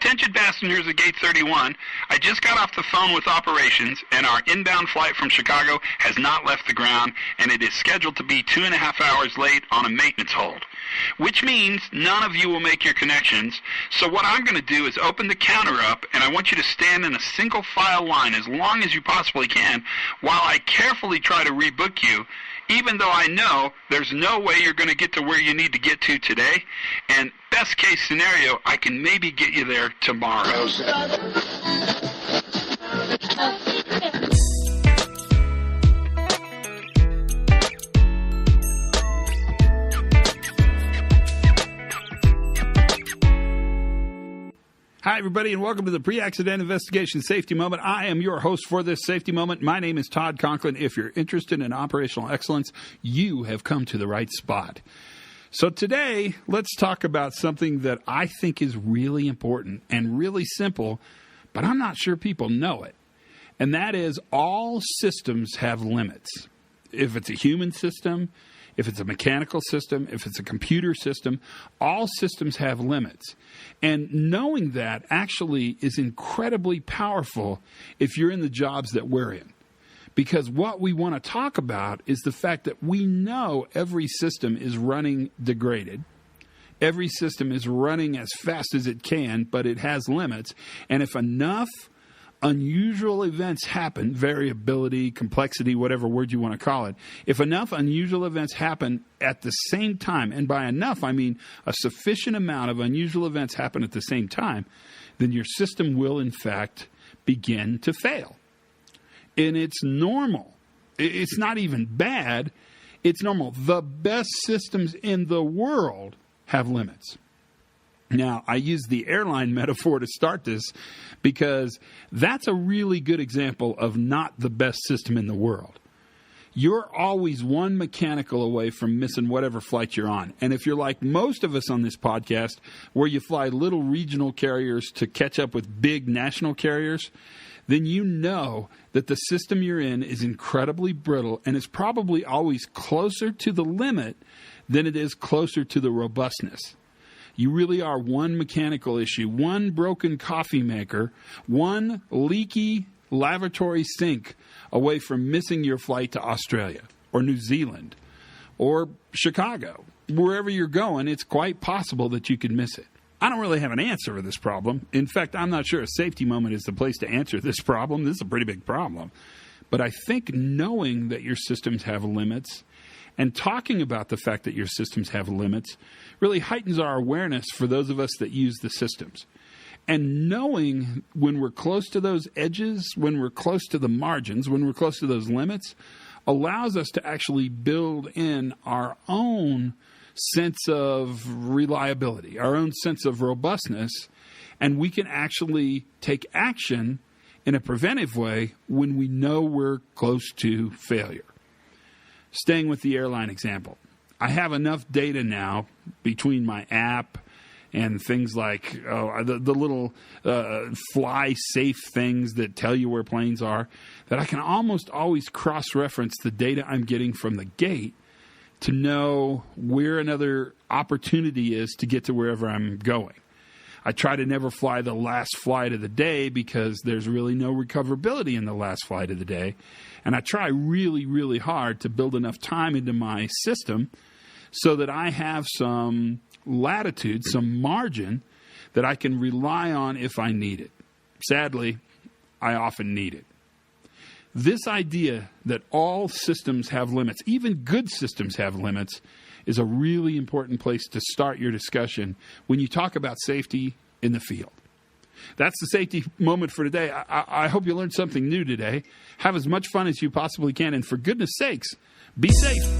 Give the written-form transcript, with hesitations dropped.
Attention passengers at Gate 31, I just got off the phone with operations, and our inbound flight from Chicago has not left the ground, and it is scheduled to be 2.5 hours late on a maintenance hold, which means none of you will make your connections. So what I'm going to do is open the counter up, and I want you to stand in a single file line as long as you possibly can while I carefully try to rebook you, even though I know there's no way you're going to get to where you need to get to today. And best case scenario, I can maybe get you there tomorrow. Hi, everybody, and welcome to the Pre-Accident Investigation Safety Moment. I am your host for this safety moment. My name is Todd Conklin. If you're interested in operational excellence, you have come to the right spot. So today, let's talk about something that I think is really important and really simple, but I'm not sure people know it. And that is all systems have limits. If it's a human system, if it's a mechanical system, if it's a computer system, all systems have limits. And knowing that actually is incredibly powerful if you're in the jobs that we're in. Because what we want to talk about is the fact that we know every system is running degraded. Every system is running as fast as it can, but it has limits. And if enough unusual events happen, variability, complexity, whatever word you want to call it, if enough unusual events happen at the same time, and by enough I mean a sufficient amount of unusual events happen at the same time, then your system will in fact begin to fail. And it's normal. It's not even bad. It's normal. The best systems in the world have limits. Now, I use the airline metaphor to start this because that's a really good example of not the best system in the world. You're always one mechanical away from missing whatever flight you're on. And if you're like most of us on this podcast, where you fly little regional carriers to catch up with big national carriers, then you know that the system you're in is incredibly brittle and is probably always closer to the limit than it is closer to the robustness. You really are one mechanical issue, one broken coffee maker, one leaky lavatory sink away from missing your flight to Australia or New Zealand or Chicago. Wherever you're going, it's quite possible that you could miss it. I don't really have an answer for this problem. In fact, I'm not sure a safety moment is the place to answer this problem. This is a pretty big problem. But I think knowing that your systems have limits and talking about the fact that your systems have limits really heightens our awareness for those of us that use the systems. And knowing when we're close to those edges, when we're close to the margins, when we're close to those limits, allows us to actually build in our own sense of reliability, our own sense of robustness, and we can actually take action in a preventive way when we know we're close to failure. Staying with the airline example, I have enough data now between my app and things like the little fly safe things that tell you where planes are that I can almost always cross-reference the data I'm getting from the gate to know where another opportunity is to get to wherever I'm going. I try to never fly the last flight of the day because there's really no recoverability in the last flight of the day. And I try really, really hard to build enough time into my system so that I have some latitude, some margin that I can rely on if I need it. Sadly, I often need it. This idea that all systems have limits, even good systems have limits, is a really important place to start your discussion when you talk about safety in the field. That's the safety moment for today. I hope you learned something new today. Have as much fun as you possibly can, and for goodness sakes, be safe.